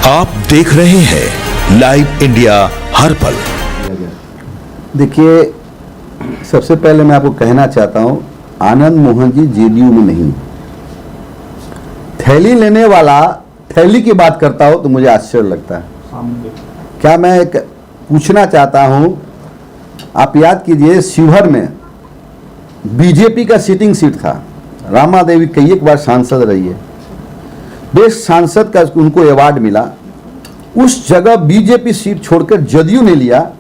आप देख रहे हैं लाइव इंडिया हर पल। देखिए, सबसे पहले मैं आपको कहना चाहता हूं, आनंद मोहन जी जेडीयू में नहीं। थैली लेने वाला थैली की बात करता हो तो मुझे आश्चर्य लगता है। क्या मैं एक पूछना चाहता हूं, आप याद कीजिए, शिवहर में बीजेपी का सिटिंग सीट था, रामा देवी कई एक बार सांसद रही है, बेस्ट सांसद का उनको अवार्ड मिला। उस जगह बीजेपी सीट छोड़कर जदयू ने लिया,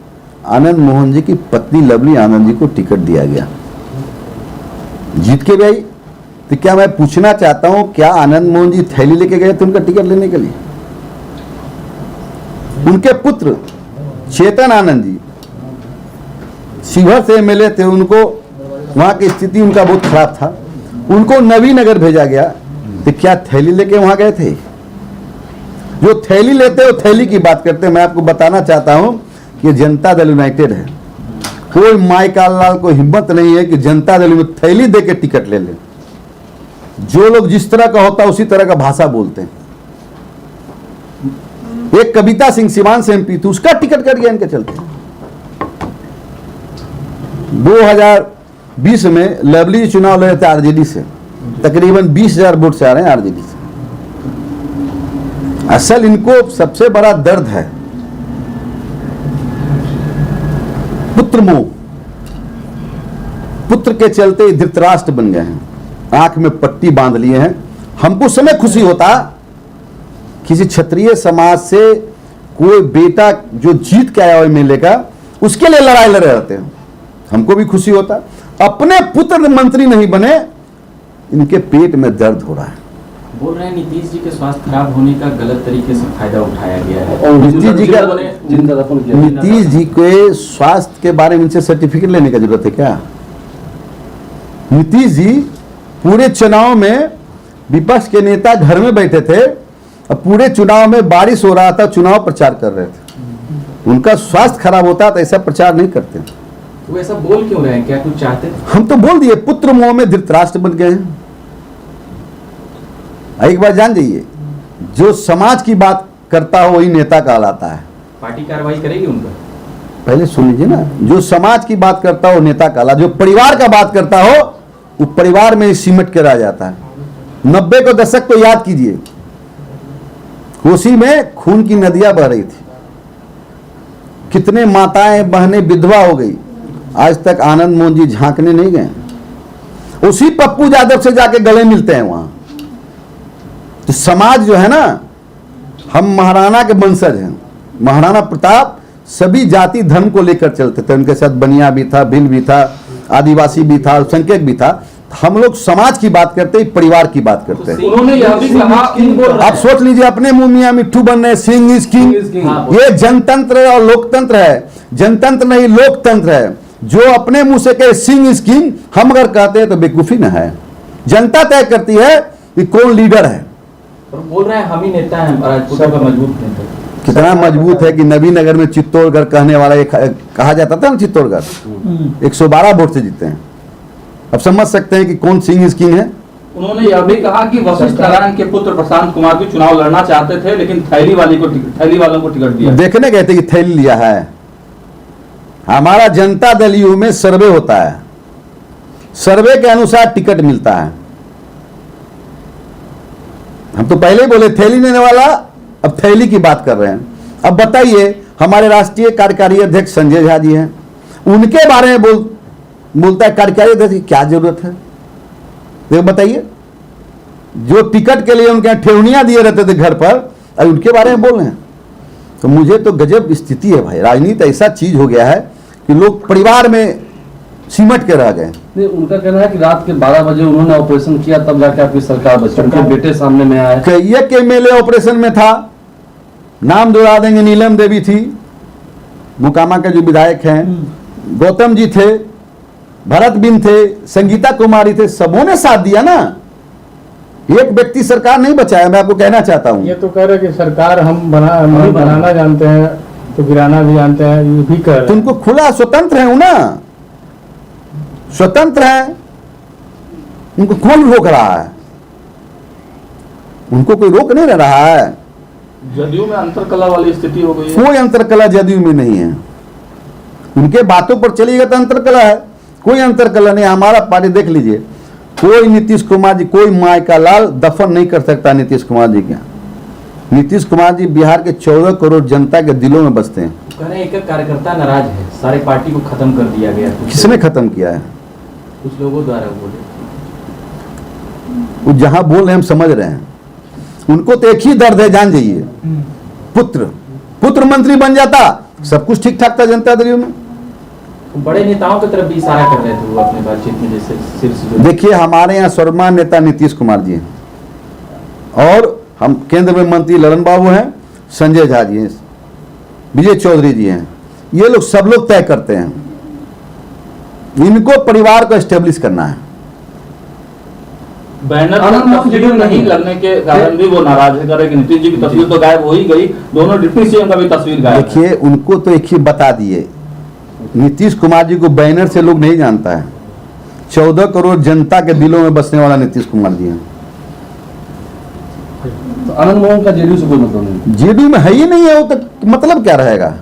आनंद मोहन जी की पत्नी लवली आनंद जी को टिकट दिया गया, जीत के गई। तो क्या मैं पूछना चाहता हूं, क्या आनंद मोहन जी थैली लेके गए थे उनका टिकट लेने के लिए? उनके पुत्र चेतन आनंद जी शिवहर से एमएलए थे, उनको वहां की स्थिति उनका बहुत खराब था, उनको नवीनगर भेजा गया। तो क्या थैली लेके वहां गए थे? जो थैली लेते हो थैली की बात करते हैं। मैं आपको बताना चाहता हूं कि जनता दल यूनाइटेड है, कोई माइकाल लाल को हिम्मत नहीं है कि जनता दल में थैली दे के टिकट ले ले। जो लोग जिस तरह का होता है उसी तरह का भाषा बोलते हैं। एक कविता सिंह सिवान से एमपी थी, उसका टिकट कट गया इनके चलते। 2020 में लवली चुनाव लड़े थे आरजेडी से, तकरीबन 20,000 वोट से आ रहे हैं आरजेडी से। असल इनको सबसे बड़ा दर्द है पुत्र मोह। पुत्र के चलते धृतराष्ट्र बन गए हैं, आंख में पट्टी बांध लिए हैं। हमको समय खुशी होता किसी क्षत्रिय समाज से कोई बेटा जो जीत के आया हो एमएलए का, उसके लिए लड़ाई लड़े रहते हैं, हमको भी खुशी होता। अपने पुत्र मंत्री नहीं बने, इनके पेट में दर्द हो रहा है। बोल रहे हैं नीतीश जी के स्वास्थ्य खराब होने का गलत तरीके से फायदा उठाया गया है। और नीतीश जी के स्वास्थ्य के बारे में इनसे सर्टिफिकेट लेने की जरूरत है क्या? नीतीश जी पूरे चुनाव में विपक्ष के नेता घर में बैठे थे और पूरे चुनाव में बारिश हो रहा था, चुनाव प्रचार कर रहे थे। उनका स्वास्थ्य खराब होता तो ऐसा प्रचार नहीं करते। वो ऐसा बोल क्यों रहे हैं? क्या कुछ चाहते? हम तो बोल दिए, पुत्र मोह में धृतराष्ट्र बन गए हैं। एक बार जान जाइए, जो समाज की बात करता हो वही नेता कहलाता है। पार्टी कार्रवाई करेगी उन पर? पहले सुन लीजिए ना, जो समाज की बात करता हो नेता कहला, जो परिवार का बात करता हो वो परिवार में सिमट के रह जाता है। 90 के दशक को याद कीजिए, कोसी में खून की नदियां बह रही थी, कितने माताएं बहनें विधवा हो गई। आज तक आनंद मोहन जी झांकने नहीं गए, उसी पप्पू यादव से जाके गले मिलते हैं वहां। तो समाज जो है ना, हम महाराणा के वंशज हैं, महाराणा प्रताप सभी जाति धर्म को लेकर चलते थे। उनके साथ बनिया भी था, भिल भी था, आदिवासी भी था, अल्पसंख्यक भी था। हम लोग समाज की बात करते हैं, परिवार की बात करते हैं। उन्होंने यह भी कहा, आप सोच लीजिए, अपने मुंह मियां मिट्ठू बन रहे, सिंह इज किंग। ये जनतंत्र और लोकतंत्र है। जनतंत्र नहीं, लोकतंत्र है। जो अपने मुंह से कहे सिंह इज किंग, हम अगर कहते हैं तो बेवकूफी न है। जनता तय करती है कि कौन लीडर है। बोल रहे हैं हम ही नेता हैं, राजपूतों का मजबूत नेता। कितना मजबूत है कि नवीनगर में चित्तौड़गढ़ कहने वाला एक कहा जाता था ना, चित्तौड़गढ़ 112 वोट से जीते हैं। अब समझ सकते हैं कि कौन सिंह इज किंग है। उन्होंने यह भी कहा कि वशिष्ठ नारायण के पुत्र प्रशांत कुमार भी चुनाव लड़ना चाहते थे, लेकिन थैली वालों को टिकट दिया। देखने गए थे कि थैली लिया है। हमारा जनता दल यू में सर्वे होता है, सर्वे के अनुसार टिकट मिलता है। हम तो पहले ही बोले थैली लेने वाला, अब थैली की बात कर रहे हैं। अब बताइए, हमारे राष्ट्रीय कार्यकारी अध्यक्ष संजय झा जी हैं, उनके बारे में बोलता है कार्यकारी अध्यक्ष की क्या जरूरत है? तो बताइए, जो टिकट के लिए उनके यहाँ ठेवनियां दिए रहते थे घर पर, अब उनके बारे में बोल रहे हैं। तो मुझे तो गजब स्थिति है भाई। राजनीति ऐसा चीज हो गया है कि लोग परिवार में सिमट के रह गए। उनका कहना है कि रात के 12 बजे उन्होंने ऑपरेशन किया, तब जाके आपकी सरकार बची। उनके बेटे सामने में आए। कई के एमएलए ऑपरेशन में था, नाम दोहरा देंगे। नीलम देवी थी, मुकामा के जो विधायक हैं, गौतम जी थे, भरत बिन थे, संगीता कुमारी थे, सबों ने साथ दिया ना। एक व्यक्ति सरकार नहीं बचाया। मैं आपको कहना चाहता हूँ, ये तो कह रहे कि सरकार हम बनाना जानते हैं तो गिराना भी जानते हैं, ये भी कह रहे हैं। तो उनको खुला स्वतंत्र है ना, स्वतंत्र है, उनको कौन रोक रहा है? उनको कोई रोक नहीं रहा है। जदयू में अंतरकला वाली स्थिति हो गई है। कोई अंतरकला जदयू में नहीं है। उनके बातों पर चलिएगा तो अंतरकला है, कोई अंतरकला नहीं। हमारा पार्टी देख लीजिए, कोई नीतीश कुमार जी, कोई माय का लाल दफन नहीं कर सकता नीतीश कुमार जी का। नीतीश कुमार जी बिहार के 14 करोड़ जनता के दिलों में बसते हैं। कह रहे हैं एक कार्यकर्ता नाराज है, सारे पार्टी को खत्म कर दिया गया। किसने खत्म किया है? कुछ लोगों द्वारा बोले। वो जहां बोल रहे हैं हम समझ रहे हैं। उनको तो एक ही दर्द है, जान जाइए, पुत्र मंत्री बन जाता सब कुछ ठीक ठाक था जनता दल में। बड़े नेताओं की तरफ भी इशारा कर रहे थे वो अपने बातचीत में, जैसे शीर्ष। देखिए, हमारे यहाँ सर्वमान्य नेता नीतीश कुमार जी हैं, और हम केंद्र में मंत्री ललन बाबू हैं, संजय झा जी हैं, विजय चौधरी जी हैं। ये लोग सब लोग तय करते हैं। इनको परिवार को एस्टेब्लिश करना है। बैनर पर तस्वीर नहीं लगने के कारण भी वो नाराज है, कि नीतीश जी की तस्वीर तो गायब हो ही गई, दोनों डिप्टी सीएम का भी तस्वीर गायब। देखिए, उनको तो एक ही बता दिए, नीतीश कुमार जी को बैनर से लोग नहीं जानता है। 14 करोड़ जनता के दिलों में बसने वाला नीतीश कुमार जी हैं। तो आनंद मोहन का जेडीयू से कोई मतलब नहीं? जेडीयू में है ही नहीं है, वो तो मतलब क्या रहेगा?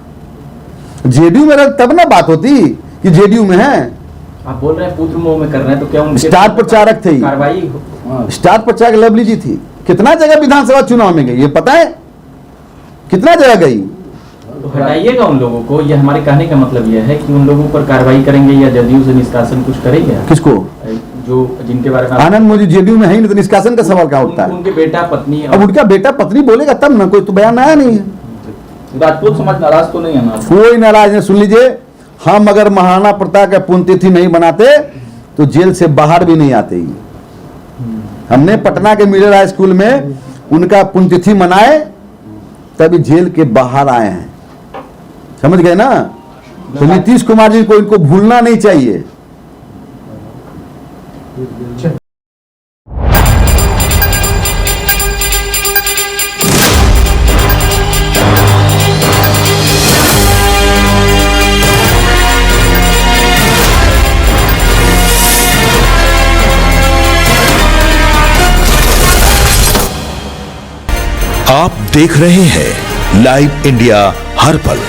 जेडीयू में तब ना बात होती कि जेडीयू में है। आप बोल रहे हैं पुत्र मोह में कर रहे हैं, तो क्या उनके स्टार प्रचारक थे, कार्रवाई स्टार प्रचारक लवली जी थी। कितना जगह विधानसभा चुनाव में गई ये पता है? कितना जगह गई? तो हटाइएगा उन लोगों को। ये हमारे कहने का मतलब यह है कि उन लोगों पर कार्रवाई करेंगे या जदयू से निष्कासन कुछ करेंगे? किसको? जो जिनके बारे में आनंद मोदी जेडीयू में है ही नहीं, तो निष्कासन का सवाल क्या उठता है? उनके बेटा पत्नी। अब उनका बेटा पत्नी बोलेगा तब ना, कोई तो बयान आया नहीं है। राजपूत समाज नाराज तो नहीं है ना? कोई नाराज नहीं। सुन लीजिए, हम अगर महाराणा प्रताप का पुण्यतिथि नहीं बनाते तो जेल से बाहर भी नहीं आते। हमने पटना के मिडिल हाई स्कूल में उनका पुण्यतिथि मनाए, तभी जेल के बाहर आए हैं। समझ गए ना? तो नीतीश कुमार जी को इनको भूलना नहीं चाहिए। आप देख रहे हैं लाइव इंडिया हर पल।